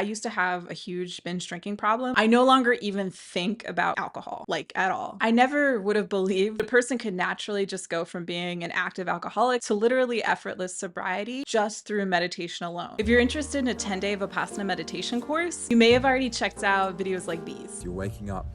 I used to have a huge binge drinking problem. I no longer even think about alcohol, like at all. I never would have believed a person could naturally just go from being an active alcoholic to literally effortless sobriety just through meditation alone. If you're interested in a 10-day Vipassana meditation course, you may have already checked out videos like these. You're waking up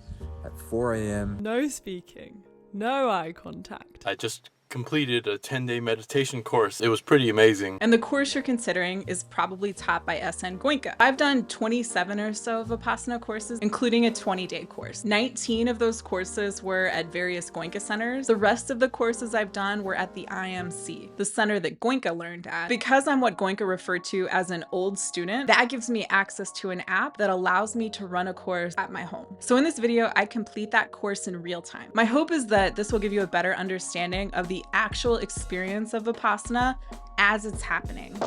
at 4 a.m. No speaking, no eye contact. I just completed a 10-day meditation course. It was pretty amazing. And the course you're considering is probably taught by SN Goenka. I've done 27 or so Vipassana courses, including a 20-day course. 19 of those courses were at various Goenka centers. The rest of the courses I've done were at the IMC, the center that Goenka learned at. Because I'm what Goenka referred to as an old student, that gives me access to an app that allows me to run a course at my home. So in this video, I complete that course in real time. My hope is that this will give you a better understanding of the actual experience of Vipassana as it's happening.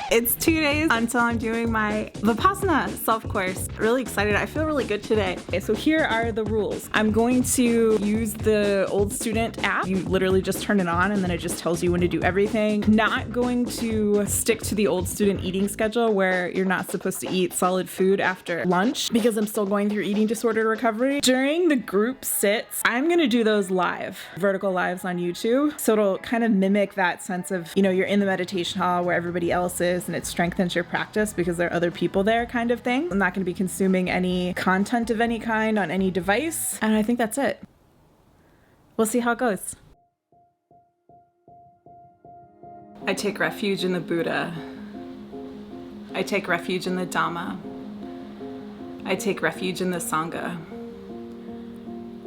It's 2 days until I'm doing my Vipassana self-course. Really excited. I feel really good today. Okay, so here are the rules. I'm going to use the old student app. You literally just turn it on and then it just tells you when to do everything. Not going to stick to the old student eating schedule where you're not supposed to eat solid food after lunch because I'm still going through eating disorder recovery. During the group sits, I'm gonna do those live, vertical lives on YouTube. So it'll kind of mimic that sense of, you know, you're in the meditation hall where everybody else is, and it strengthens your practice because there are other people there kind of thing. I'm not going to be consuming any content of any kind on any device. And I think that's it. We'll see how it goes. I take refuge in the Buddha. I take refuge in the Dhamma. I take refuge in the Sangha.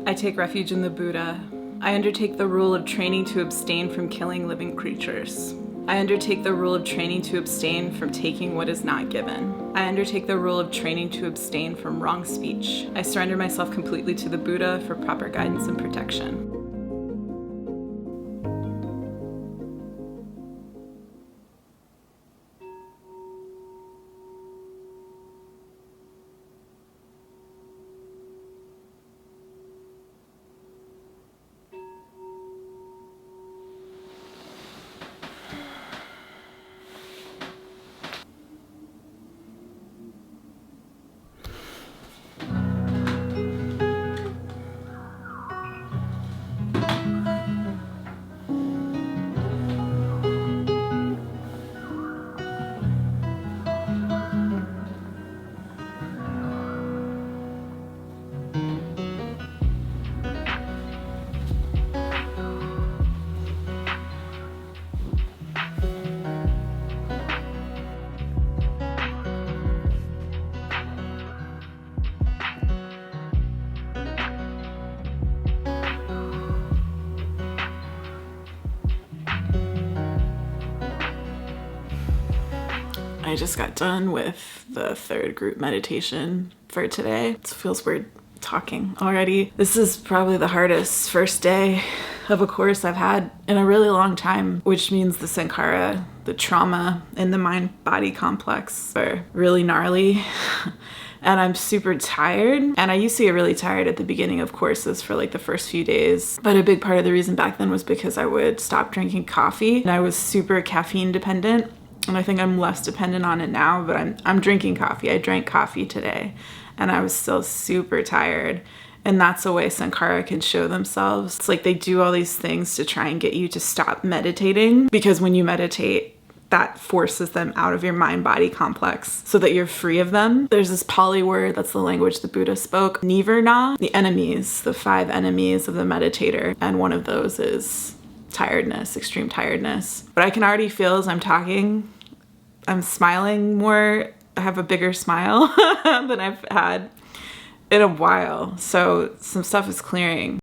I take refuge in the Buddha. I undertake the rule of training to abstain from killing living creatures. I undertake the rule of training to abstain from taking what is not given. I undertake the rule of training to abstain from wrong speech. I surrender myself completely to the Buddha for proper guidance and protection. I just got done with the third group meditation for today. It feels weird talking already. This is probably the hardest first day of a course I've had in a really long time, which means the sankhara, the trauma in the mind-body complex are really gnarly. And I'm super tired. And I used to get really tired at the beginning of courses for like the first few days. But a big part of the reason back then was because I would stop drinking coffee and I was super caffeine dependent. And I think I'm less dependent on it now, but I'm drinking coffee. I drank coffee today and I was still super tired. And that's the way sankhara can show themselves. It's like they do all these things to try and get you to stop meditating, because when you meditate, that forces them out of your mind-body complex so that you're free of them. There's this Pali word, that's the language the Buddha spoke, nivarna, the enemies, the 5 enemies of the meditator. And one of those is tiredness, extreme tiredness. But I can already feel as I'm talking, I'm smiling more. I have a bigger smile than I've had in a while. So some stuff is clearing.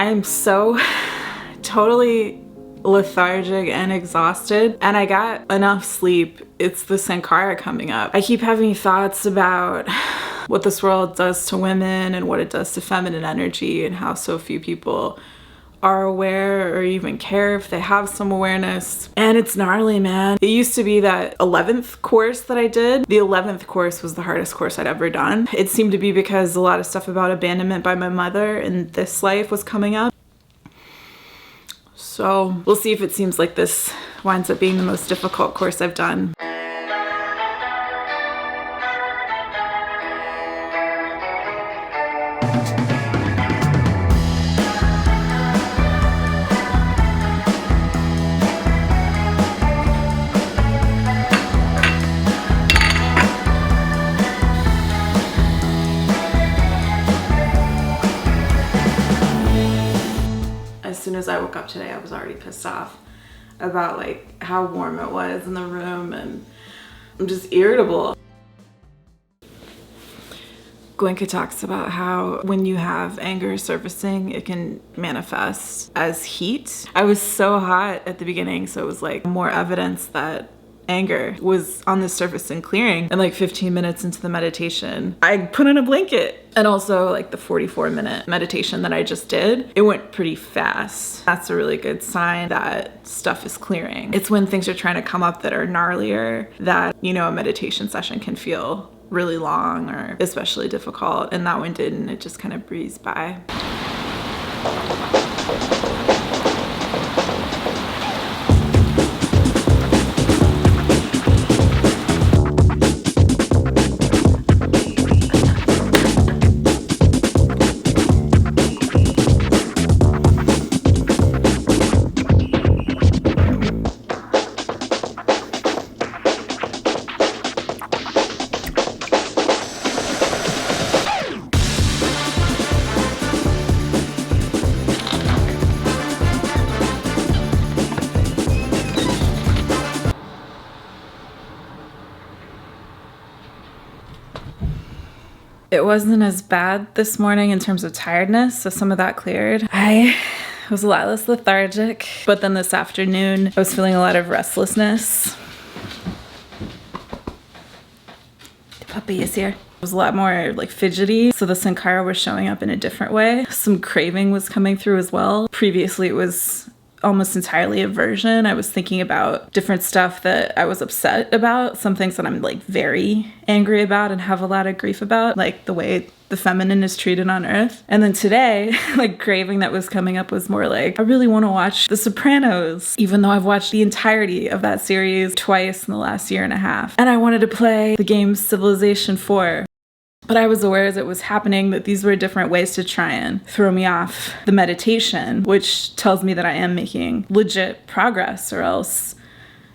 I'm so totally lethargic and exhausted, and I got enough sleep. It's the Sankara coming up. I keep having thoughts about what this world does to women and what it does to feminine energy, and how so few people are aware or even care if they have some awareness. And it's gnarly, man. It used to be that 11th course that I did. The 11th course was the hardest course I'd ever done. It seemed to be because a lot of stuff about abandonment by my mother in this life was coming up. So we'll see if it seems like this winds up being the most difficult course I've done. As soon as I woke up today, I was already pissed off about like how warm it was in the room, and I'm just irritable. Goenka talks about how when you have anger surfacing, it can manifest as heat. I was so hot at the beginning, so it was like more evidence that anger was on the surface and clearing. And like 15 minutes into the meditation, I put in a blanket. And also like the 44-minute meditation that I just did, it went pretty fast. That's a really good sign that stuff is clearing. It's when things are trying to come up that are gnarlier that, you know, a meditation session can feel really long or especially difficult. And that one didn't. It just kind of breezed by. It wasn't as bad this morning in terms of tiredness, so some of that cleared. I was a lot less lethargic, but then this afternoon I was feeling a lot of restlessness. The puppy is here. It was a lot more like fidgety, so the Sankara was showing up in a different way. Some craving was coming through as well. Previously it was almost entirely aversion. I was thinking about different stuff that I was upset about, some things that I'm like very angry about and have a lot of grief about, like the way the feminine is treated on earth. And then today, like craving that was coming up was more like, I really want to watch The Sopranos, even though I've watched the entirety of that series twice in the last year and a half. And I wanted to play the game Civilization 4. But I was aware as it was happening that these were different ways to try and throw me off the meditation, which tells me that I am making legit progress, or else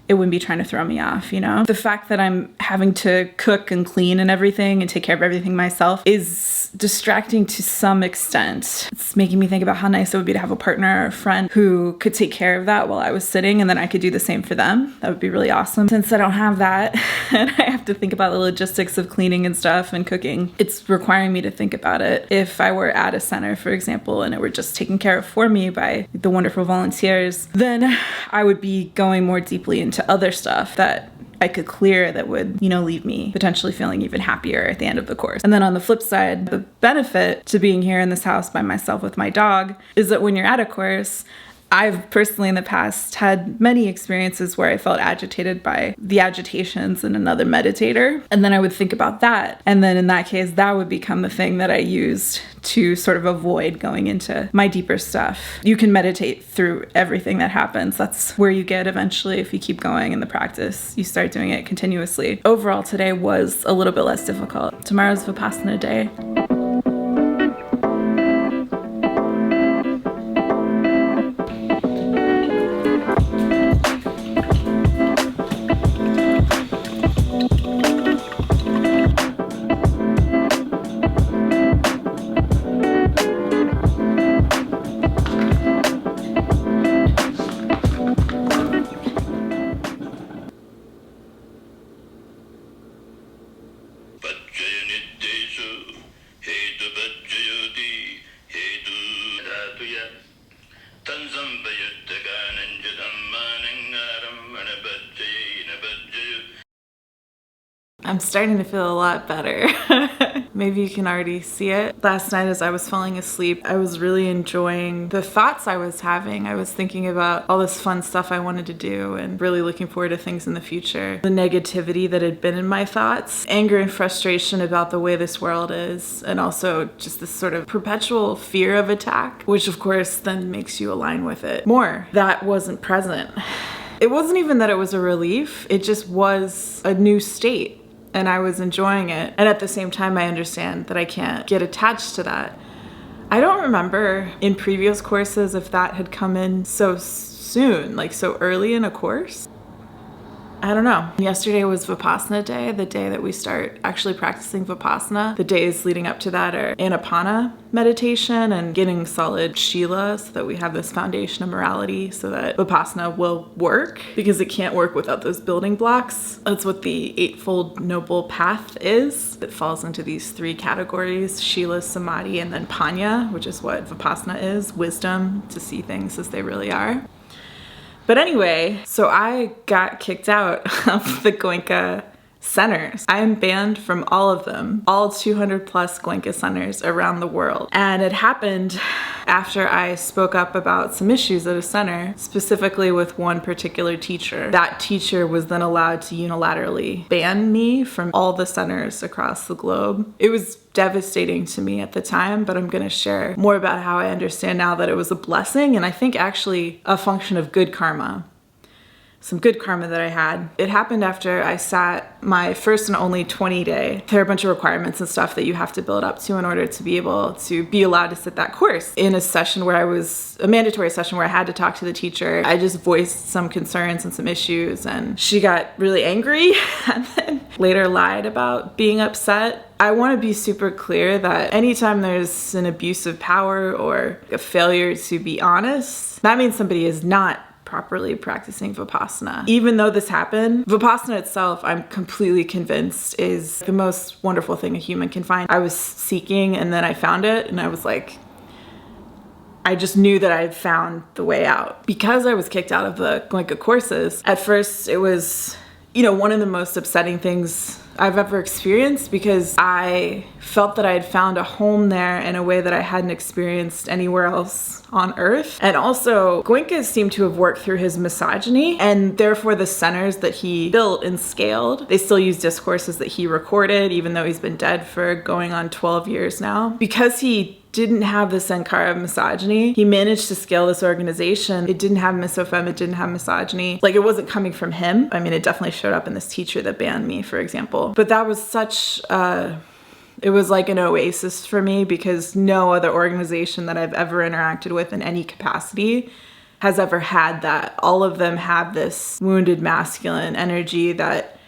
it wouldn't be trying to throw me off, you know? The fact that I'm having to cook and clean and everything and take care of everything myself is distracting to some extent. It's making me think about how nice it would be to have a partner or a friend who could take care of that while I was sitting, and then I could do the same for them. That would be really awesome. Since I don't have that and I have to think about the logistics of cleaning and stuff and cooking, it's requiring me to think about it. If I were at a center, for example, and it were just taken care of for me by the wonderful volunteers, then I would be going more deeply into other stuff that I could clear that would, you know, leave me potentially feeling even happier at the end of the course. And then on the flip side, the benefit to being here in this house by myself with my dog is that when you're at a course, I've personally in the past had many experiences where I felt agitated by the agitations in another meditator. And then I would think about that. And then in that case, that would become the thing that I used to sort of avoid going into my deeper stuff. You can meditate through everything that happens. That's where you get eventually if you keep going in the practice. You start doing it continuously. Overall, today was a little bit less difficult. Tomorrow's Vipassana day. I'm starting to feel a lot better. Maybe you can already see it. Last night as I was falling asleep, I was really enjoying the thoughts I was having. I was thinking about all this fun stuff I wanted to do and really looking forward to things in the future. The negativity that had been in my thoughts, anger and frustration about the way this world is, and also just this sort of perpetual fear of attack, which of course then makes you align with it more. That wasn't present. It wasn't even that it was a relief, it just was a new state. And I was enjoying it. And at the same time, I understand that I can't get attached to that. I don't remember in previous courses if that had come in so soon, like so early in a course. I don't know. Yesterday was Vipassana day, the day that we start actually practicing Vipassana. The days leading up to that are Anapana meditation and getting solid Shila so that we have this foundation of morality so that Vipassana will work, because it can't work without those building blocks. That's what the Eightfold Noble Path is. It falls into these three categories: Shila, Samadhi, and then Panya, which is what Vipassana is, wisdom to see things as they really are. But anyway, so I got kicked out of the Goenka centers. I'm banned from all of them, all 200 plus Goenka centers around the world. And it happened after I spoke up about some issues at a center, specifically with one particular teacher. That teacher was then allowed to unilaterally ban me from all the centers across the globe. It was devastating to me at the time, but I'm going to share more about how I understand now that it was a blessing, and I think actually a function of good karma. Some good karma that I had. It happened after I sat my first and only 20-day. There are a bunch of requirements and stuff that you have to build up to in order to be able to be allowed to sit that course. In a session where a mandatory session where I had to talk to the teacher, I just voiced some concerns and some issues, and she got really angry and then later lied about being upset. I want to be super clear that anytime there's an abuse of power or a failure to be honest, that means somebody is not properly practicing Vipassana. Even though this happened, Vipassana itself, I'm completely convinced, is the most wonderful thing a human can find. I was seeking and then I found it, and I was like, I just knew that I had found the way out. Because I was kicked out of the Goenka courses, at first it was, one of the most upsetting things I've ever experienced, because I felt that I had found a home there in a way that I hadn't experienced anywhere else on earth. And also, Goenka seemed to have worked through his misogyny, and therefore the centers that he built and scaled, they still use discourses that he recorded, even though he's been dead for going on 12 years now. Because he didn't have the sankara of misogyny, he managed to scale this organization. It didn't have misofem, it didn't have misogyny. Like, it wasn't coming from him. I mean, it definitely showed up in this teacher that banned me, for example. But that was such it was like an oasis for me, because no other organization that I've ever interacted with in any capacity has ever had that. All of them have this wounded masculine energy that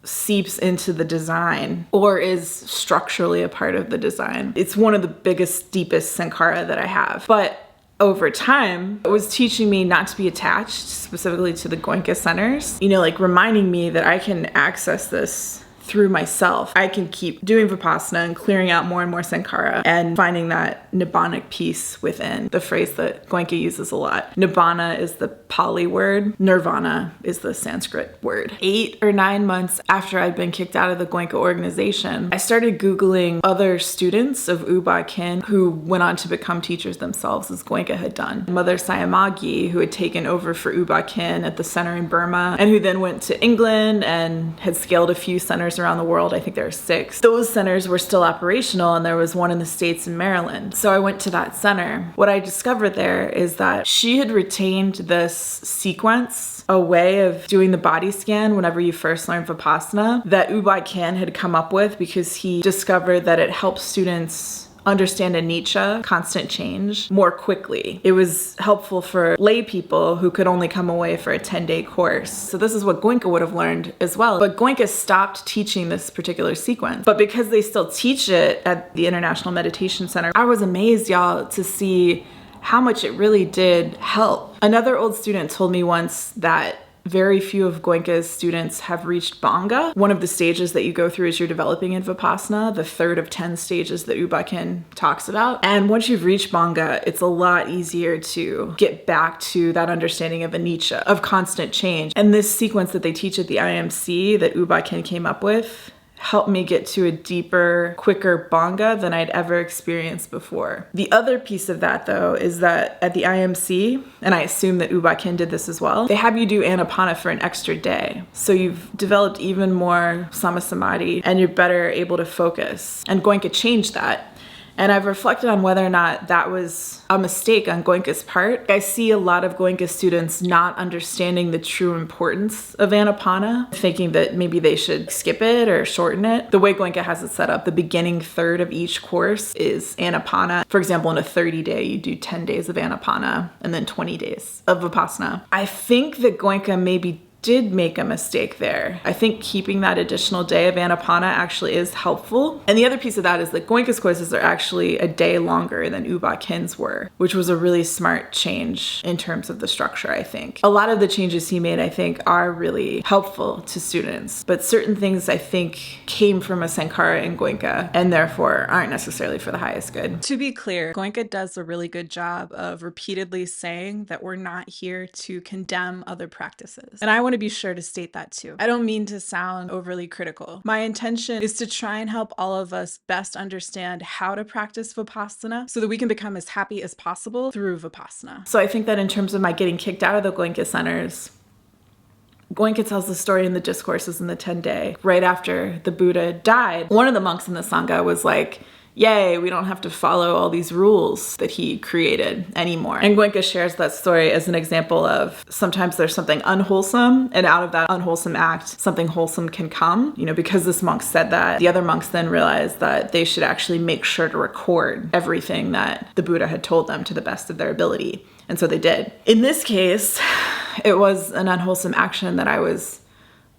seeps into the design or is structurally a part of the design. It's one of the biggest, deepest sankara that I have. But over time, it was teaching me not to be attached specifically to the Goenka centers, like reminding me that I can access this through myself. I can keep doing Vipassana and clearing out more and more sankara and finding that nibbanic peace within. The phrase that Goenka uses a lot. Nibbana is the Pali word. Nirvana is the Sanskrit word. 8 or 9 months after I'd been kicked out of the Goenka organization, I started Googling other students of Ba Khin who went on to become teachers themselves, as Goenka had done. Mother Sayamagi, who had taken over for Ba Khin at the center in Burma, and who then went to England and had scaled a few centers around the world. I think there are 6. Those centers were still operational, and there was one in the States in Maryland. So I went to that center. What I discovered there is that she had retained this sequence, a way of doing the body scan whenever you first learn Vipassana, that Ba Khin had come up with, because he discovered that it helps students understand anicca, constant change, more quickly. It was helpful for lay people who could only come away for a 10-day course. So this is what Goenka would have learned as well. But Goenka stopped teaching this particular sequence. But because they still teach it at the International Meditation Center, I was amazed, y'all, to see how much it really did help. Another old student told me once that very few of Goenka's students have reached Banga. One of the stages that you go through as you're developing in Vipassana, the third of 10 stages that Ba Khin talks about. And once you've reached Banga, it's a lot easier to get back to that understanding of anicca, of constant change. And this sequence that they teach at the IMC that Ba Khin came up with helped me get to a deeper, quicker Banga than I'd ever experienced before. The other piece of that, though, is that at the IMC, and I assume that Ba Khin did this as well, they have you do Anapana for an extra day. So you've developed even more Samasamadhi and you're better able to focus. And Goenka changed that. And I've reflected on whether or not that was a mistake on Goenka's part. I see a lot of Goenka students not understanding the true importance of Anapana, thinking that maybe they should skip it or shorten it. The way Goenka has it set up, the beginning third of each course is Anapana. For example, in a 30-day, you do 10 days of Anapana and then 20 days of Vipassana. I think that Goenka maybe did make a mistake there. I think keeping that additional day of Anapana actually is helpful. And the other piece of that is that Goenka's courses are actually a day longer than Ba Khin's were, which was a really smart change in terms of the structure, I think. A lot of the changes he made, I think, are really helpful to students, but certain things I think came from a Sankara in Goenka and therefore aren't necessarily for the highest good. To be clear, Goenka does a really good job of repeatedly saying that we're not here to condemn other practices. And I want to be sure to state that too. I don't mean to sound overly critical. My intention is to try and help all of us best understand how to practice Vipassana so that we can become as happy as possible through Vipassana. So I think that in terms of my getting kicked out of the Goenka centers, Goenka tells the story in the discourses in the 10-day. Right after the Buddha died, one of the monks in the Sangha was like, yay, we don't have to follow all these rules that he created anymore. And Goenka shares that story as an example of sometimes there's something unwholesome, and out of that unwholesome act, something wholesome can come. You know, because this monk said that, the other monks then realized that they should actually make sure to record everything that the Buddha had told them to the best of their ability. And so they did. In this case, it was an unwholesome action that I was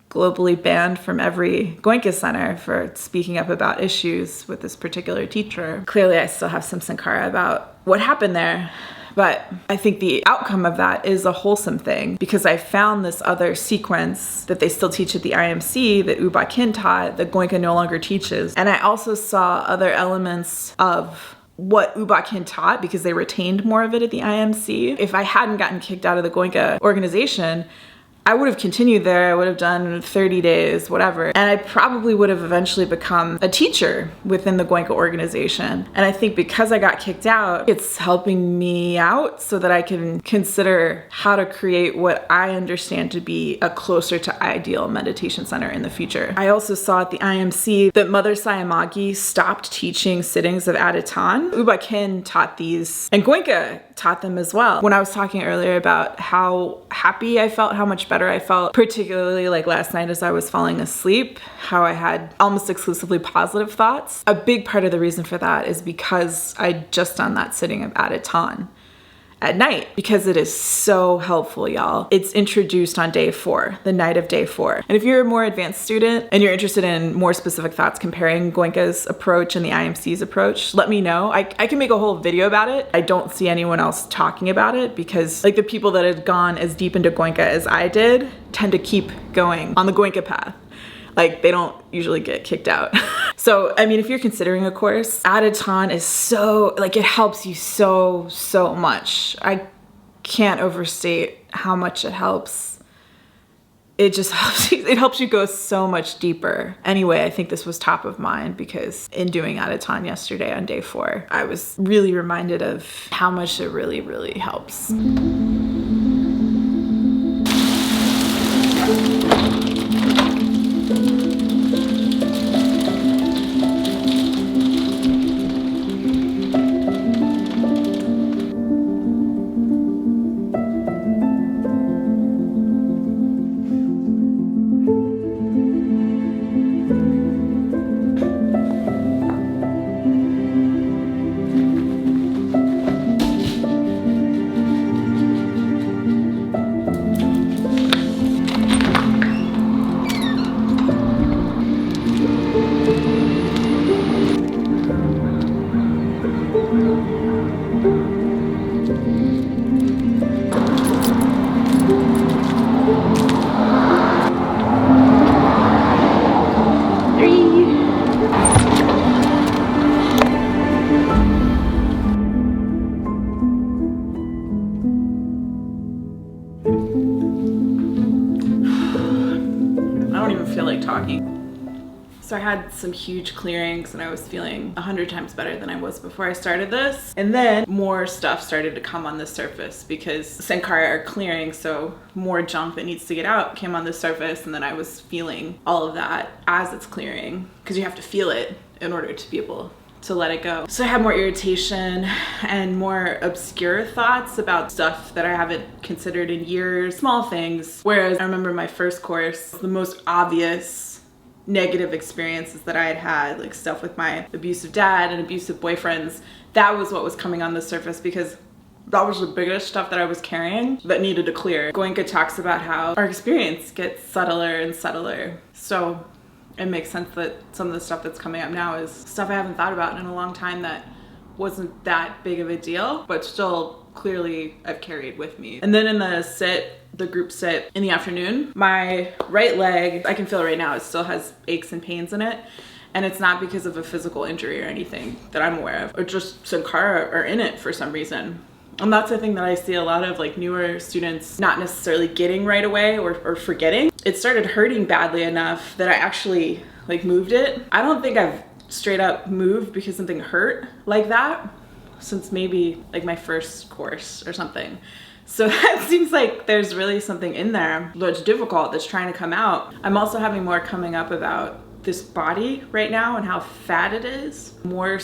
globally banned from every Goenka center for speaking up about issues with this particular teacher. Clearly, I still have some sankara about what happened there, but I think the outcome of that is a wholesome thing because I found this other sequence that they still teach at the IMC that Ba Khin taught that Goenka no longer teaches. And I also saw other elements of what Ba Khin taught because they retained more of it at the IMC. If I hadn't gotten kicked out of the Goenka organization, I would have continued there. I would have done 30 days, whatever. And I probably would have eventually become a teacher within the Goenka organization. And I think because I got kicked out, it's helping me out so that I can consider how to create what I understand to be a closer to ideal meditation center in the future. I also saw at the IMC that Mother Sayamagi stopped teaching sittings of Aditan. Ba Khin taught these, and Goenka taught them as well. When I was talking earlier about how happy I felt, how much better I felt, particularly like last night as I was falling asleep, how I had almost exclusively positive thoughts. A big part of the reason for that is because I'd just done that sitting of Aditan at night, because it is so helpful, y'all. It's introduced on day 4, the night of day 4. And if you're a more advanced student and you're interested in more specific thoughts comparing Goenka's approach and the IMC's approach, let me know. I can make a whole video about it. I don't see anyone else talking about it because like the people that had gone as deep into Goenka as I did tend to keep going on the Goenka path. Like they don't usually get kicked out. So, I mean, if you're considering a course, Aditan is so, like it helps you so much. I can't overstate how much it helps. It just helps you, it helps you go so much deeper. Anyway, I think this was top of mind because in doing Aditan yesterday on day 4, I was really reminded of how much it really helps. So I had some huge clearings and I was feeling 100 times better than I was before I started this. And then more stuff started to come on the surface because Sankara are clearing, so more junk that needs to get out came on the surface, and then I was feeling all of that as it's clearing, because you have to feel it in order to be able to let it go. So I had more irritation and more obscure thoughts about stuff that I haven't considered in years, small things. Whereas I remember my first course, the most obvious negative experiences that I had had, like stuff with my abusive dad and abusive boyfriends, that was what was coming on the surface because that was the biggest stuff that I was carrying that needed to clear. Goenka talks about how our experience gets subtler and subtler. So it makes sense that some of the stuff that's coming up now is stuff I haven't thought about in a long time that wasn't that big of a deal, but still clearly I've carried with me. And then in the group sit in the afternoon, my right leg, I can feel right now, it still has aches and pains in it. And it's not because of a physical injury or anything that I'm aware of, or just Sankara are in it for some reason. And that's the thing that I see a lot of like newer students not necessarily getting right away or forgetting. It started hurting badly enough that I actually like moved it. I don't think I've straight up moved because something hurt like that since maybe like my first course or something. So that seems like there's really something in there that's difficult, that's trying to come out. I'm also having more coming up about this body right now and how fat it is. More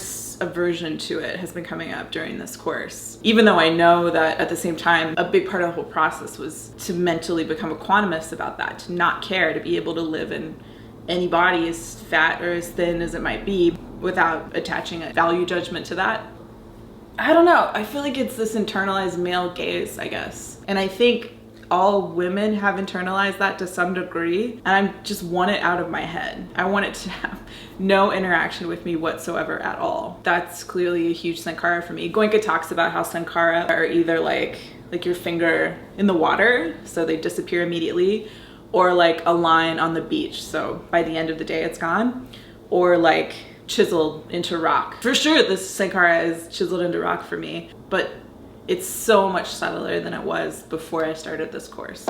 aversion to it has been coming up during this course. Even though I know that at the same time, a big part of the whole process was to mentally become a quantumist about that, to not care, to be able to live in any body as fat or as thin as it might be without attaching a value judgment to that. I don't know. I feel like it's this internalized male gaze, I guess. And I think all women have internalized that to some degree, and I just want it out of my head. I want it to have no interaction with me whatsoever at all. That's clearly a huge Sankara for me. Goenka talks about how Sankara are either like your finger in the water, so they disappear immediately, or like a line on the beach, so by the end of the day it's gone, or like chiseled into rock. For sure this Sankara is chiseled into rock for me, but it's so much subtler than it was before I started this course.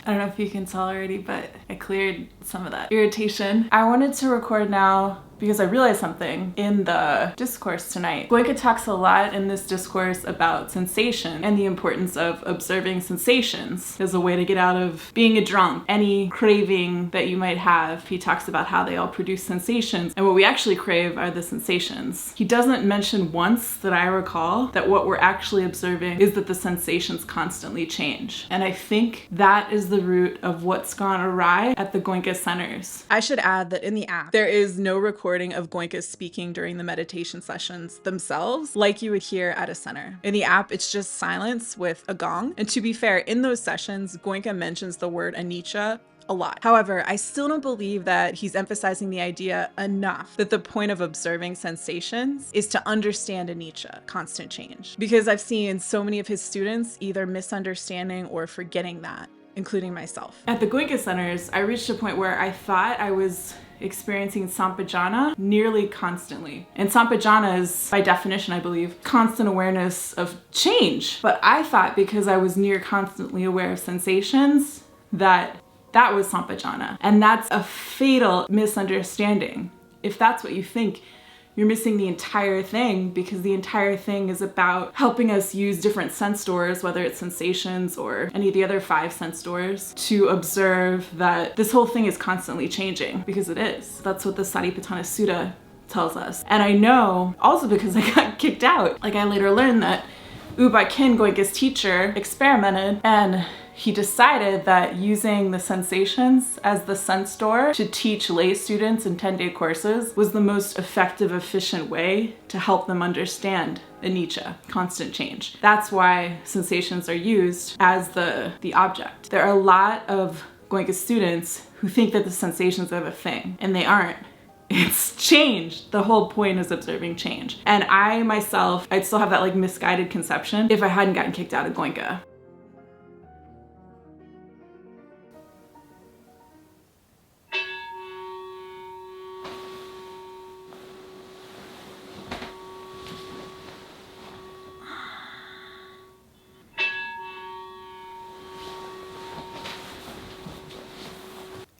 I don't know if you can tell already, but I cleared some of that irritation. I wanted to record now because I realized something in the discourse tonight. Goenka talks a lot in this discourse about sensation and the importance of observing sensations as a way to get out of being a drunk. Any craving that you might have, he talks about how they all produce sensations, and what we actually crave are the sensations. He doesn't mention once that I recall that what we're actually observing is that the sensations constantly change. And I think that is the root of what's gone awry at the Goenka centers. I should add that in the app, there is no recording of Goenka speaking during the meditation sessions themselves like you would hear at a center. In the app, it's just silence with a gong. And to be fair, in those sessions, Goenka mentions the word anicca a lot. However, I still don't believe that he's emphasizing the idea enough that the point of observing sensations is to understand anicca, constant change. Because I've seen so many of his students either misunderstanding or forgetting that, including myself. At the Goenka centers, I reached a point where I thought I was experiencing sampajana nearly constantly. And sampajana is, by definition, I believe, constant awareness of change. But I thought because I was near constantly aware of sensations that was sampajana. And that's a fatal misunderstanding. If that's what you think, you're missing the entire thing, because the entire thing is about helping us use different sense doors, whether it's sensations or any of the other 5 sense doors, to observe that this whole thing is constantly changing, because it is. That's what the Satipatthana Sutta tells us. And I know also because I got kicked out. Like, I later learned that Ba Khin, Goenka's teacher, experimented, and he decided that using the sensations as the sense door to teach lay students in 10-day courses was the most effective, efficient way to help them understand anicca, constant change. That's why sensations are used as the object. There are a lot of Goenka students who think that the sensations are the thing, and they aren't. It's change. The whole point is observing change. And I myself, I'd still have that like misguided conception if I hadn't gotten kicked out of Goenka.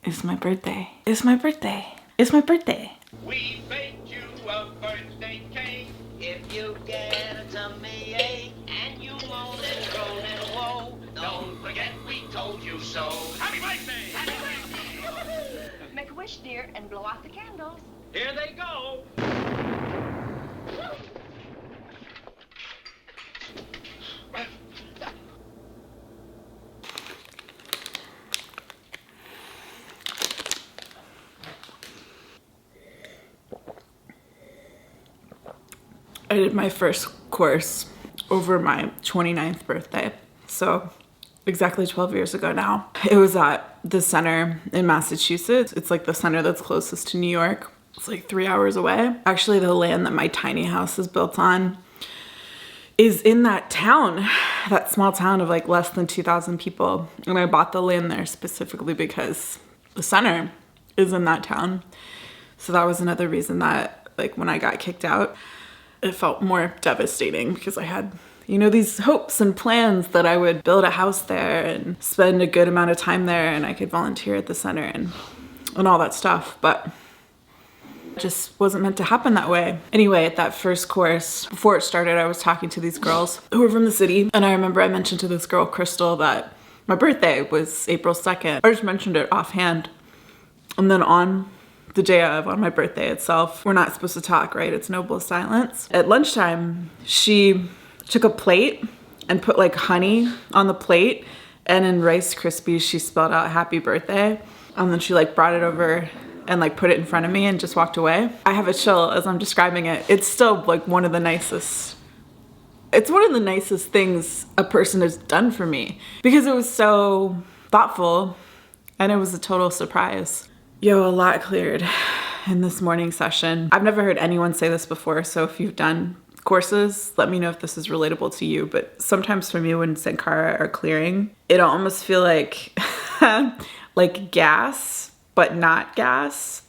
It's my birthday. It's my birthday. It's my birthday. We baked you a birthday cake. If you get a tummy ache and you moan and groan and woe, don't forget we told you so. Happy birthday! Happy birthday! Make a wish, dear, and blow out the candles. Here they go. I did my first course over my 29th birthday. So exactly 12 years ago now. It was at the center in Massachusetts. It's like the center that's closest to New York. It's like 3 hours away. Actually, the land that my tiny house is built on is in that town, that small town of like less than 2,000 people. And I bought the land there specifically because the center is in that town. So that was another reason that, like, when I got kicked out, it felt more devastating, because I had, you know, these hopes and plans that I would build a house there and spend a good amount of time there, and I could volunteer at the center and all that stuff. But it just wasn't meant to happen that way. Anyway, at that first course, before it started, I was talking to these girls who were from the city. And I remember I mentioned to this girl, Crystal, that my birthday was April 2nd. I just mentioned it offhand. And then on the day of, on my birthday itself, we're not supposed to talk, right? It's noble silence. At lunchtime, she took a plate and put like honey on the plate, and in Rice Krispies, she spelled out happy birthday. And then she like brought it over and like put it in front of me and just walked away. I have a chill as I'm describing it. It's still like one of the nicest things a person has done for me, because it was so thoughtful and it was a total surprise. Yo, a lot cleared in this morning session. I've never heard anyone say this before, so if you've done courses, let me know if this is relatable to you. But sometimes for me, when Sankara are clearing, it'll almost feel like like gas, but not gas.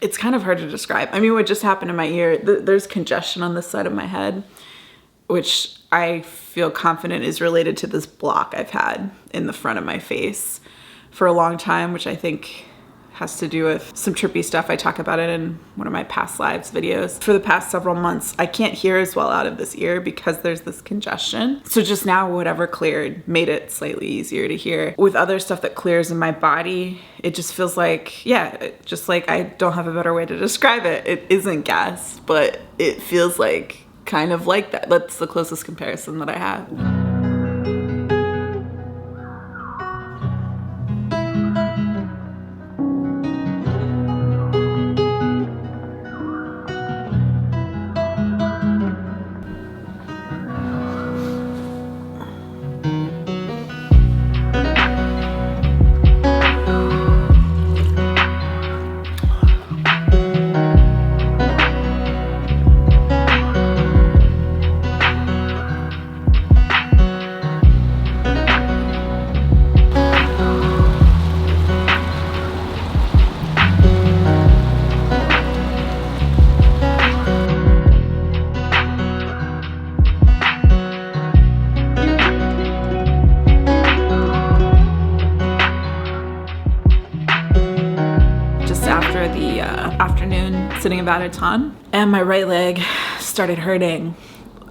It's kind of hard to describe. I mean, what just happened in my ear, there's congestion on this side of my head, which I feel confident is related to this block I've had in the front of my face for a long time, which I think has to do with some trippy stuff. I talk about it in one of my past lives videos. For the past several months, I can't hear as well out of this ear because there's this congestion. So just now, whatever cleared made it slightly easier to hear. With other stuff that clears in my body, it just feels like, yeah, just like, I don't have a better way to describe it. It isn't gas, but it feels like kind of like that. That's the closest comparison that I have. at a ton, and my right leg started hurting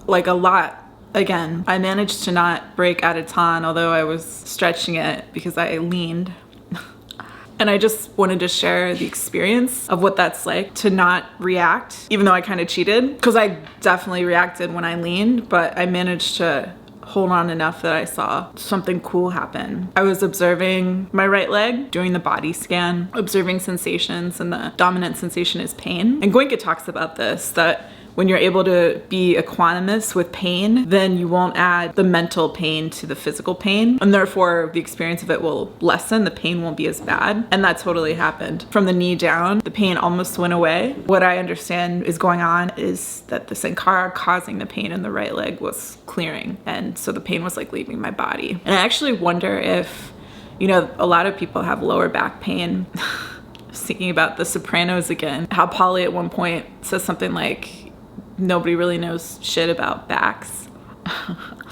like a lot. Again, I managed to not break at a ton, although I was stretching it because I leaned. And I just wanted to share the experience of what that's like to not react, even though I kind of cheated, because I definitely reacted when I leaned, but I managed to hold on enough that I saw something cool happen. I was observing my right leg, doing the body scan, observing sensations, and the dominant sensation is pain. And Goenka talks about this, that when you're able to be equanimous with pain, then you won't add the mental pain to the physical pain, and therefore the experience of it will lessen. The pain won't be as bad. And that totally happened. From the knee down, the pain almost went away. What I understand is going on is that the sankhara causing the pain in the right leg was clearing, and so the pain was like leaving my body. And I actually wonder if, you know, a lot of people have lower back pain. Thinking about The Sopranos again, how Polly at one point says something like, nobody really knows shit about backs.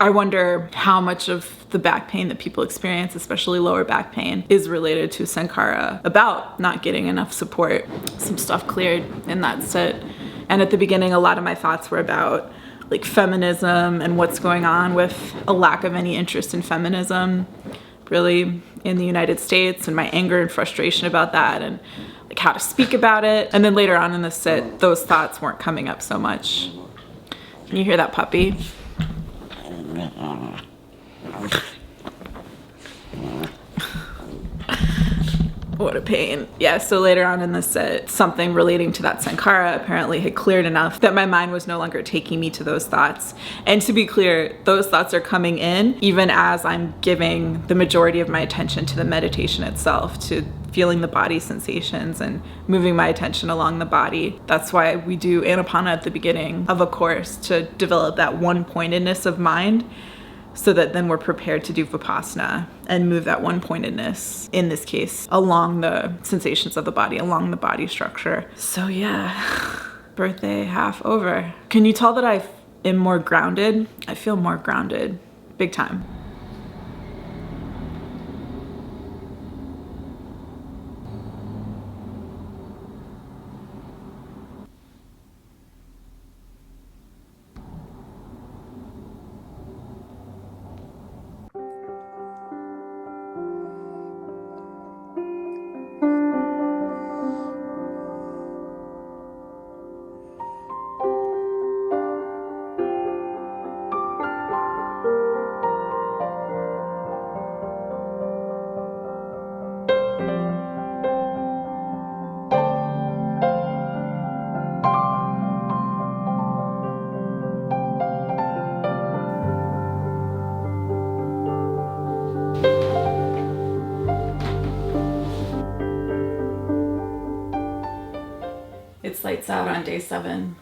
I wonder how much of the back pain that people experience, especially lower back pain, is related to sankhara, about not getting enough support. Some stuff cleared in that sit. And at the beginning, a lot of my thoughts were about like feminism and what's going on with a lack of any interest in feminism, really, in the United States, and my anger and frustration about that, and like how to speak about it. And then later on in the sit, those thoughts weren't coming up so much. Can you hear that puppy? What a pain. Yeah, so later on in the sit, something relating to that sankhara apparently had cleared enough that my mind was no longer taking me to those thoughts. And to be clear, those thoughts are coming in even as I'm giving the majority of my attention to the meditation itself, to feeling the body sensations and moving my attention along the body. That's why we do Anapana at the beginning of a course, to develop that one-pointedness of mind, so that then we're prepared to do Vipassana and move that one-pointedness, in this case, along the sensations of the body, along the body structure. So yeah, birthday half over. Can you tell that I am more grounded? I feel more grounded, big time. It's lights out on day 7,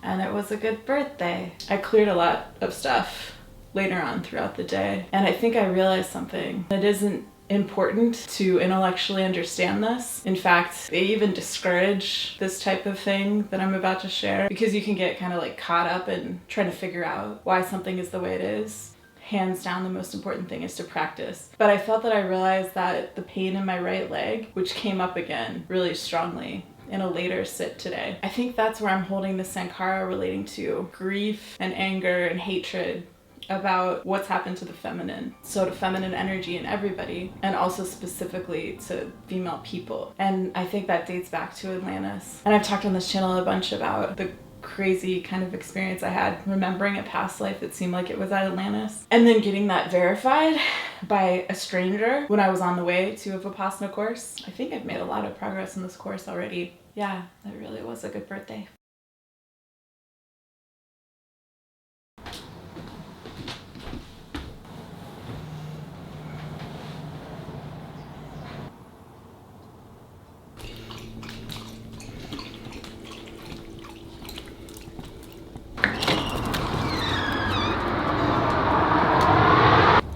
and it was a good birthday. I cleared a lot of stuff later on throughout the day, and I think I realized something. It isn't important to intellectually understand this. In fact, they even discourage this type of thing that I'm about to share, because you can get kind of like caught up in trying to figure out why something is the way it is. Hands down, the most important thing is to practice. But I felt that I realized that the pain in my right leg, which came up again really strongly in a later sit today, I think that's where I'm holding the sankhara relating to grief and anger and hatred about what's happened to the feminine. So to feminine energy in everybody, and also specifically to female people. And I think that dates back to Atlantis. And I've talked on this channel a bunch about the crazy kind of experience I had remembering a past life that seemed like it was at Atlantis, and then getting that verified by a stranger when I was on the way to a Vipassana course. I think I've made a lot of progress in this course already. Yeah, it really was a good birthday.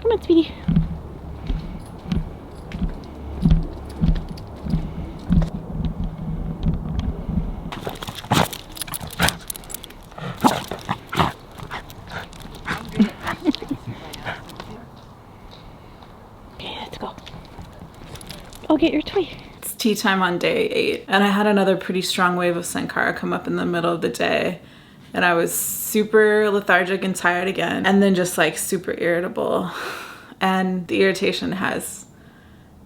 Come on, sweetie. Okay, let's go. Go get your toy. It's tea time on day 8. And I had another pretty strong wave of Sankara come up in the middle of the day. And I was super lethargic and tired again. And then just like super irritable. And the irritation has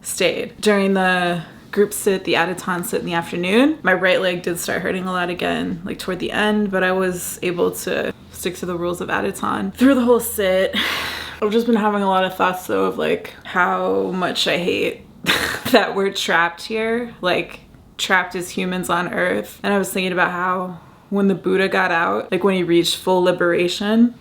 stayed. During the group sit, the Aditon sit in the afternoon, my right leg did start hurting a lot again, like toward the end, but I was able to stick to the rules of Aditon through the whole sit. I've just been having a lot of thoughts though of like how much I hate that we're trapped here, like trapped as humans on earth. And I was thinking about how when the Buddha got out, like when he reached full liberation,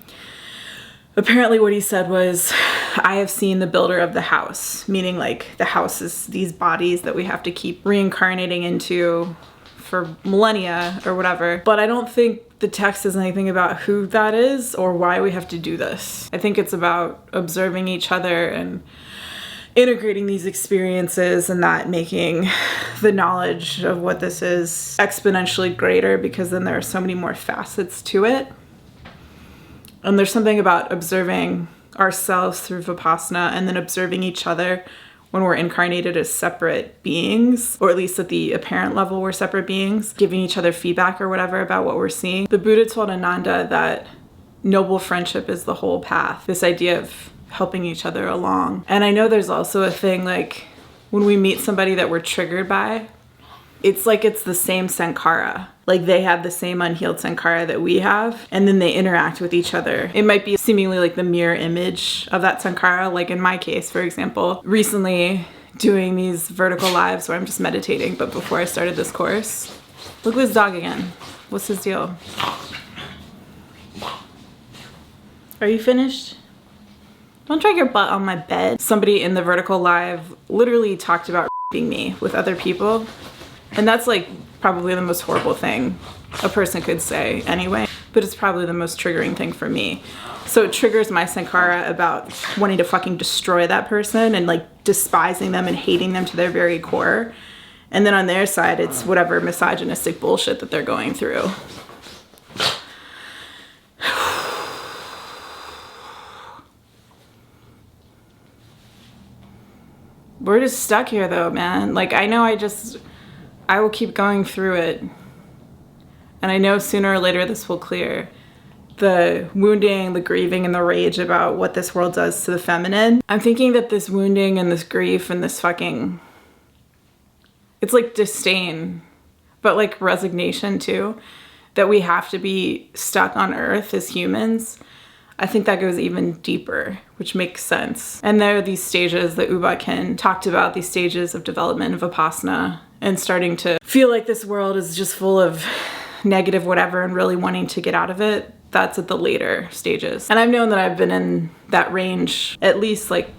apparently what he said was, I have seen the builder of the house, meaning like the house is these bodies that we have to keep reincarnating into for millennia or whatever. But I don't think the text says anything about who that is or why we have to do this. I think it's about observing each other and integrating these experiences and that making the knowledge of what this is exponentially greater, because then there are so many more facets to it. And there's something about observing ourselves through Vipassana and then observing each other when we're incarnated as separate beings, or at least at the apparent level we're separate beings, giving each other feedback or whatever about what we're seeing. The Buddha told Ananda that noble friendship is the whole path, this idea of helping each other along. And I know there's also a thing like when we meet somebody that we're triggered by, it's like it's the same sankara. Like they have the same unhealed sankara that we have, and then they interact with each other. It might be seemingly like the mirror image of that sankara. Like in my case, for example, recently doing these vertical lives where I'm just meditating, but before I started this course, look at this dog again. What's his deal? Are you finished? Don't drag your butt on my bed. Somebody in the vertical live literally talked about being me with other people. And that's like probably the most horrible thing a person could say anyway, but it's probably the most triggering thing for me. So it triggers my sankara about wanting to fucking destroy that person and like despising them and hating them to their very core. And then on their side, it's whatever misogynistic bullshit that they're going through. We're just stuck here though, man. Like I know I will keep going through it. And I know sooner or later this will clear. The wounding, the grieving, and the rage about what this world does to the feminine. I'm thinking that this wounding and this grief and this fucking... It's like disdain, but like resignation too. That we have to be stuck on earth as humans. I think that goes even deeper, which makes sense. And there are these stages that Ba Khin talked about, these stages of development of Vipassana, and starting to feel like this world is just full of negative whatever and really wanting to get out of it. That's at the later stages. And I've known that I've been in that range at least like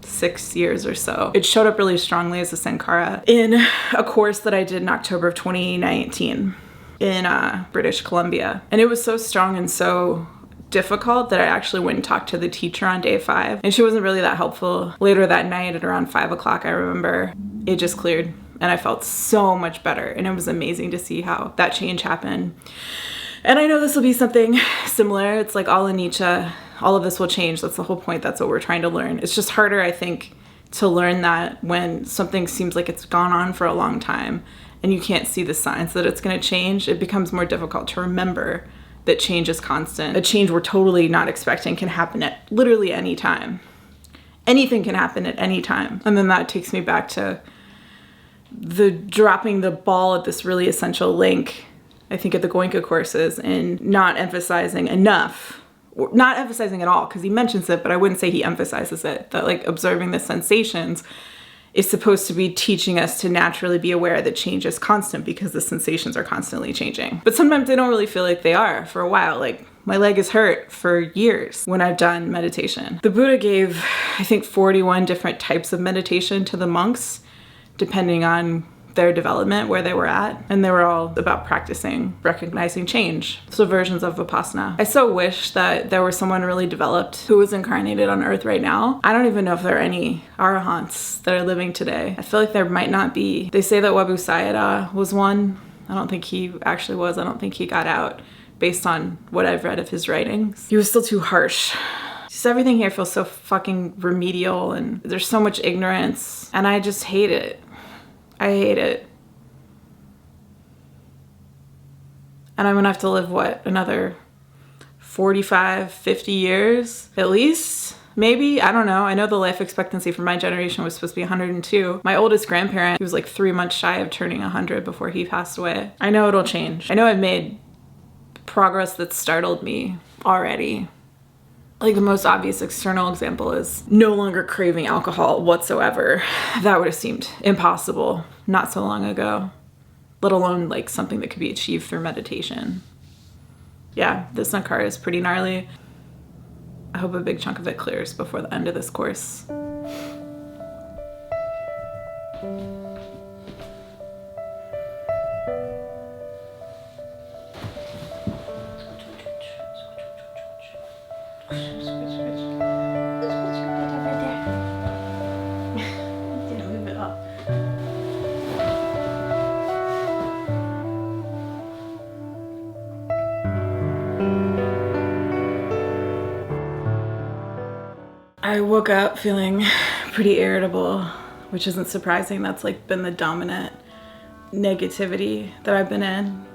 6 years or so. It showed up really strongly as a sankara in a course that I did in October of 2019 in British Columbia. And it was so strong and so difficult that I actually went and talked to the teacher on day 5, and she wasn't really that helpful. Later that night at around 5 o'clock, I remember it just cleared and I felt so much better, and it was amazing to see how that change happened. And I know this will be something similar. It's like all anicca, all of this will change. That's the whole point. That's what we're trying to learn. It's just harder, I think, to learn that when something seems like it's gone on for a long time and you can't see the signs that it's going to change. It becomes more difficult to remember that change is constant. A change we're totally not expecting can happen at literally any time. Anything can happen at any time. And then that takes me back to the dropping the ball at this really essential link, I think at the Goenka courses, and not emphasizing enough, or not emphasizing at all, because he mentions it, but I wouldn't say he emphasizes it, that like observing the sensations is supposed to be teaching us to naturally be aware that change is constant because the sensations are constantly changing. But sometimes they don't really feel like they are for a while. Like my leg is hurt for years when I've done meditation. The Buddha gave, I think, 41 different types of meditation to the monks, depending on their development, where they were at, and they were all about practicing, recognizing change. So versions of Vipassana. I so wish that there were someone really developed who was incarnated on earth right now. I don't even know if there are any arahants that are living today. I feel like there might not be. They say that Webu Sayadaw was one. I don't think he actually was. I don't think he got out based on what I've read of his writings. He was still too harsh. Just everything here feels so fucking remedial, and there's so much ignorance, and I just hate it. I hate it. And I'm gonna have to live, what, another 45, 50 years at least? Maybe, I don't know. I know the life expectancy for my generation was supposed to be 102. My oldest grandparent, he was like 3 months shy of turning 100 before he passed away. I know it'll change. I know I've made progress that startled me already. Like the most obvious external example is no longer craving alcohol whatsoever. That would have seemed impossible not so long ago, let alone like something that could be achieved through meditation. Yeah, this Sankara is pretty gnarly. I hope a big chunk of it clears before the end of this course. I woke up feeling pretty irritable, which isn't surprising. That's like been the dominant negativity that I've been in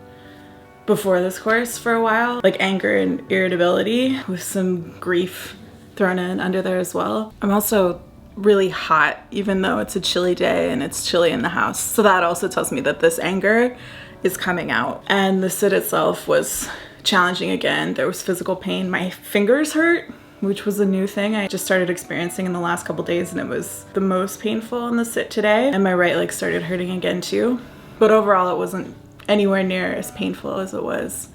before this course for a while. Like anger and irritability with some grief thrown in under there as well. I'm also really hot, even though it's a chilly day and it's chilly in the house. So that also tells me that this anger is coming out. And the sit itself was challenging again. There was physical pain. My fingers hurt, which was a new thing I just started experiencing in the last couple days, and it was the most painful in the sit today. And my right leg started hurting again too. But overall, it wasn't anywhere near as painful as it was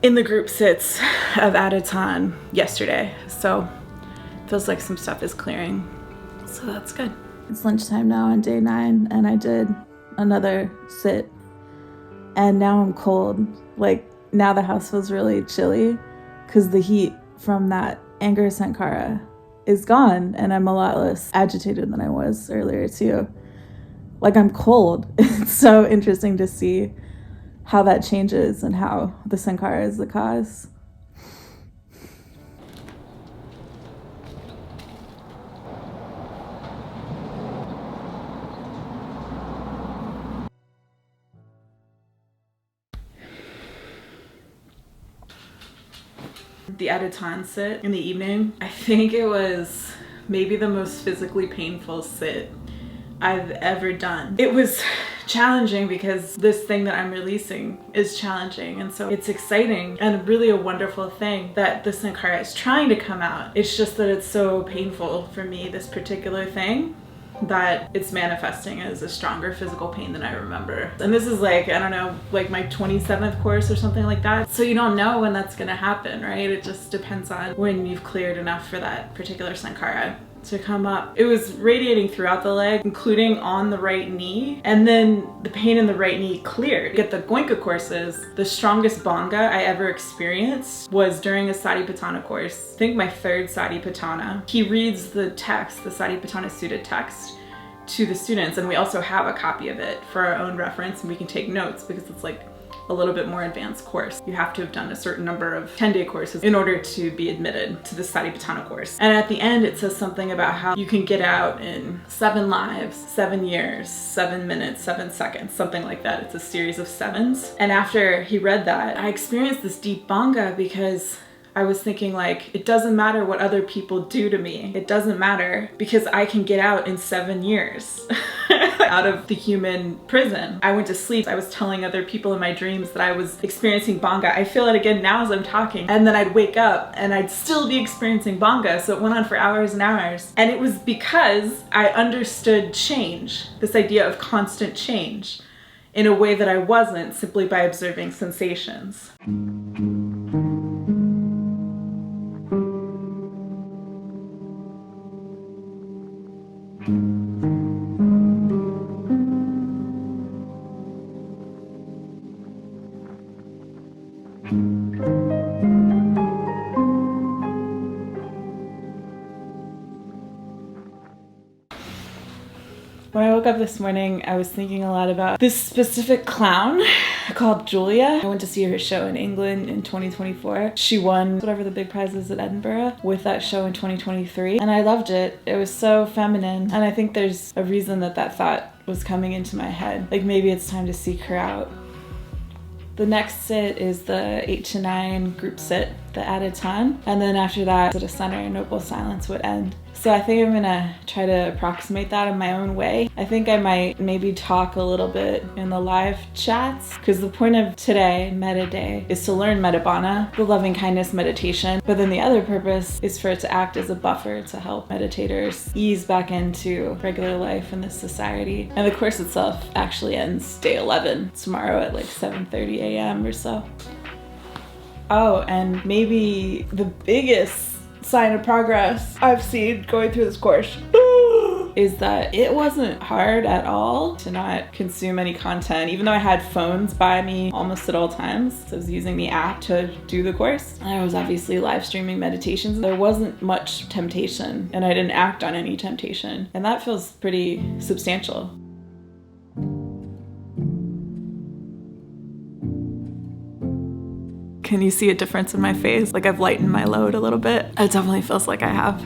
in the group sits of Adatan yesterday. So it feels like some stuff is clearing. So that's good. It's lunchtime now on day 9, and I did another sit. And now I'm cold. Like now the house feels really chilly because the heat from that anger sankara is gone, and I'm a lot less agitated than I was earlier too. Like I'm cold. It's so interesting to see how that changes and how the sankara is the cause. The Adatan sit in the evening, I think it was maybe the most physically painful sit I've ever done. It was challenging because this thing that I'm releasing is challenging, and so it's exciting and really a wonderful thing that the Sankara is trying to come out. It's just that it's so painful for me, this particular thing, that it's manifesting as a stronger physical pain than I remember. And this is like, I don't know, like my 27th course or something like that. So you don't know when that's gonna happen, right? It just depends on when you've cleared enough for that particular Sankara to come up. It was radiating throughout the leg, including on the right knee, and then the pain in the right knee cleared. At the Goenka courses, the strongest banga I ever experienced was during a Satipatthana course. I think my 3rd Satipatthana. He reads the text, the Satipatthana Sutta text, to the students, and we also have a copy of it for our own reference, and we can take notes because it's like a little bit more advanced course. You have to have done a certain number of 10-day courses in order to be admitted to the Satipatthana course. And at the end, it says something about how you can get out in 7 lives, 7 years, 7 minutes, 7 seconds, something like that. It's a series of 7s. And after he read that, I experienced this deep banga because I was thinking like, it doesn't matter what other people do to me. It doesn't matter because I can get out in 7 years out of the human prison. I went to sleep. I was telling other people in my dreams that I was experiencing banga. I feel it again now as I'm talking. And then I'd wake up and I'd still be experiencing banga. So it went on for hours and hours. And it was because I understood change, this idea of constant change, in a way that I wasn't simply by observing sensations. When I woke up this morning, I was thinking a lot about this specific clown called Julia. I went to see her show in England in 2024. She won whatever the big prize is at Edinburgh with that show in 2023, and I loved it. It was so feminine, and I think there's a reason that that thought was coming into my head. Like maybe it's time to seek her out. The next sit is the 8 to 9 group sit, the Aditan. And then after that, at a center, Noble Silence would end. So I think I'm gonna try to approximate that in my own way. I think I might maybe talk a little bit in the live chats, because the point of today, Metta Day, is to learn Mettabana, the loving-kindness meditation. But then the other purpose is for it to act as a buffer to help meditators ease back into regular life in this society. And the course itself actually ends day 11, tomorrow at like 7:30 a.m. or so. Oh, and maybe the biggest sign of progress I've seen going through this course is that it wasn't hard at all to not consume any content, even though I had phones by me almost at all times. So I was using the app to do the course. And I was obviously live streaming meditations. There wasn't much temptation, and I didn't act on any temptation. And that feels pretty substantial. Can you see a difference in my face? Like I've lightened my load a little bit. It definitely feels like I have.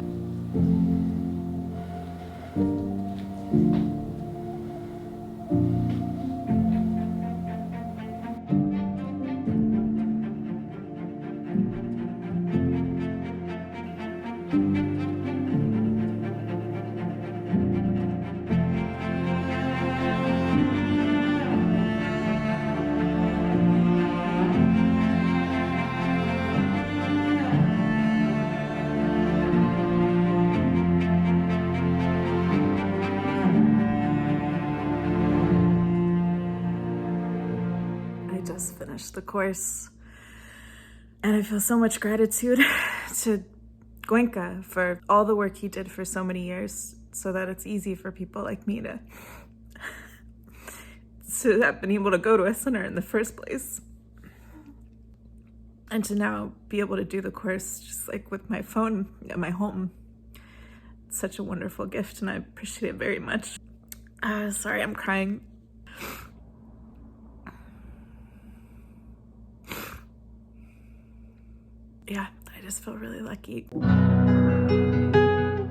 Just finished the course, and I feel so much gratitude to Goenka for all the work he did for so many years so that it's easy for people like me to have been able to go to a center in the first place, and to now be able to do the course just like with my phone at my home. It's such a wonderful gift, and I appreciate it very much. Sorry, I'm crying. Yeah, I just feel really lucky.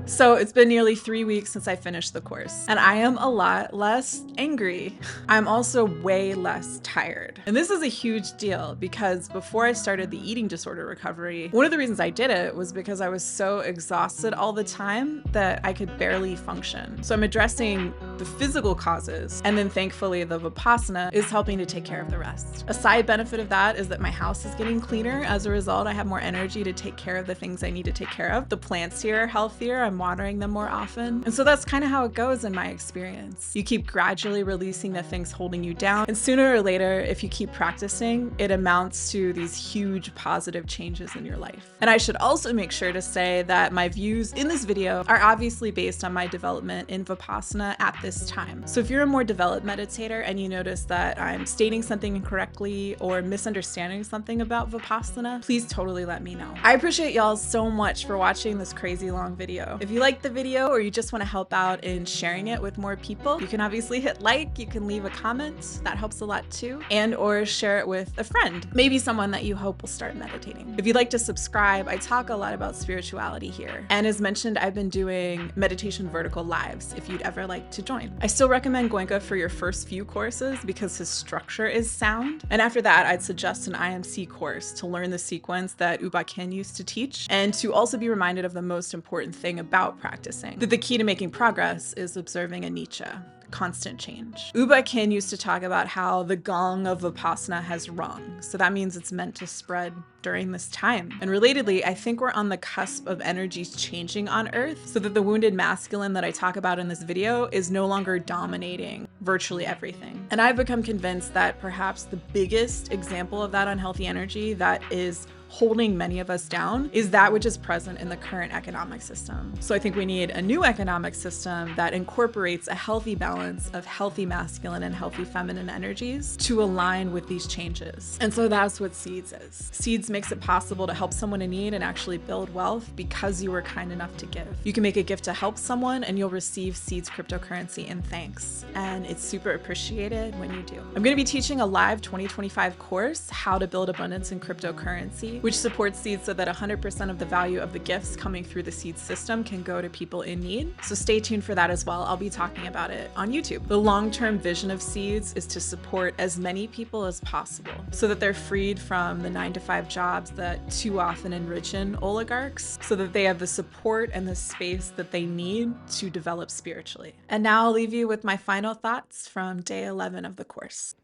So it's been nearly 3 weeks since I finished the course, and I am a lot less angry. I'm also way less tired. And this is a huge deal because before I started the eating disorder recovery, one of the reasons I did it was because I was so exhausted all the time that I could barely function. So I'm addressing the physical causes, and then thankfully the Vipassana is helping to take care of the rest. A side benefit of that is that my house is getting cleaner. As a result, I have more energy to take care of the things I need to take care of. The plants here are healthier. I'm watering them more often. And so that's kind of how it goes in my experience. You keep gradually releasing the things holding you down. And sooner or later, if you keep practicing, it amounts to these huge positive changes in your life. And I should also make sure to say that my views in this video are obviously based on my development in Vipassana at this time. So if you're a more developed meditator and you notice that I'm stating something incorrectly or misunderstanding something about Vipassana, please totally let me know. I appreciate y'all so much for watching this crazy long video. If you liked the video or you just want to help out in sharing it with more people, you can obviously hit like, you can leave a comment, that helps a lot too, and or share it with a friend, maybe someone that you hope will start meditating. If you'd like to subscribe, I talk a lot about spirituality here. And as mentioned, I've been doing meditation vertical lives if you'd ever like to join. I still recommend Goenka for your first few courses because his structure is sound. And after that, I'd suggest an IMC course to learn the sequence that Ba Khin used to teach, and to also be reminded of the most important thing about practicing, that the key to making progress is observing anicca, constant change. Ba Khin used to talk about how the gong of Vipassana has rung, so that means it's meant to spread during this time. And relatedly, I think we're on the cusp of energies changing on Earth so that the wounded masculine that I talk about in this video is no longer dominating virtually everything. And I've become convinced that perhaps the biggest example of that unhealthy energy that is holding many of us down is that which is present in the current economic system. So I think we need a new economic system that incorporates a healthy balance of healthy masculine and healthy feminine energies to align with these changes. And so that's what Seeds is. Seeds makes it possible to help someone in need and actually build wealth because you were kind enough to give. You can make a gift to help someone and you'll receive Seeds cryptocurrency in thanks. And it's super appreciated when you do. I'm going to be teaching a live 2025 course, How to Build Abundance in Cryptocurrency, which supports seeds so that 100% of the value of the gifts coming through the seed system can go to people in need. So stay tuned for that as well. I'll be talking about it on YouTube. The long-term vision of seeds is to support as many people as possible so that they're freed from the 9-to-5 jobs that too often enrichen oligarchs, so that they have the support and the space that they need to develop spiritually. And now I'll leave you with my final thoughts from day 11 of the course.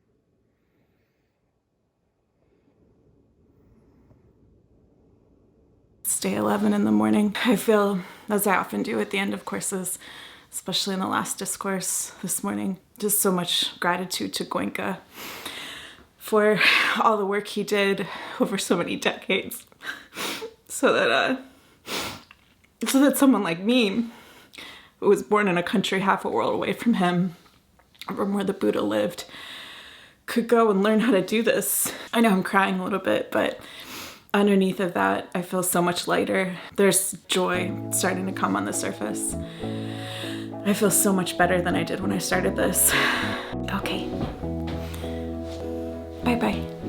It's day 11 in the morning. I feel, as I often do at the end of courses, especially in the last discourse this morning, just so much gratitude to Goenka for all the work he did over so many decades so that someone like me, who was born in a country half a world away from him, from where the Buddha lived, could go and learn how to do this. I know I'm crying a little bit, but underneath of that, I feel so much lighter. There's joy starting to come on the surface. I feel so much better than I did when I started this. Okay. Bye-bye.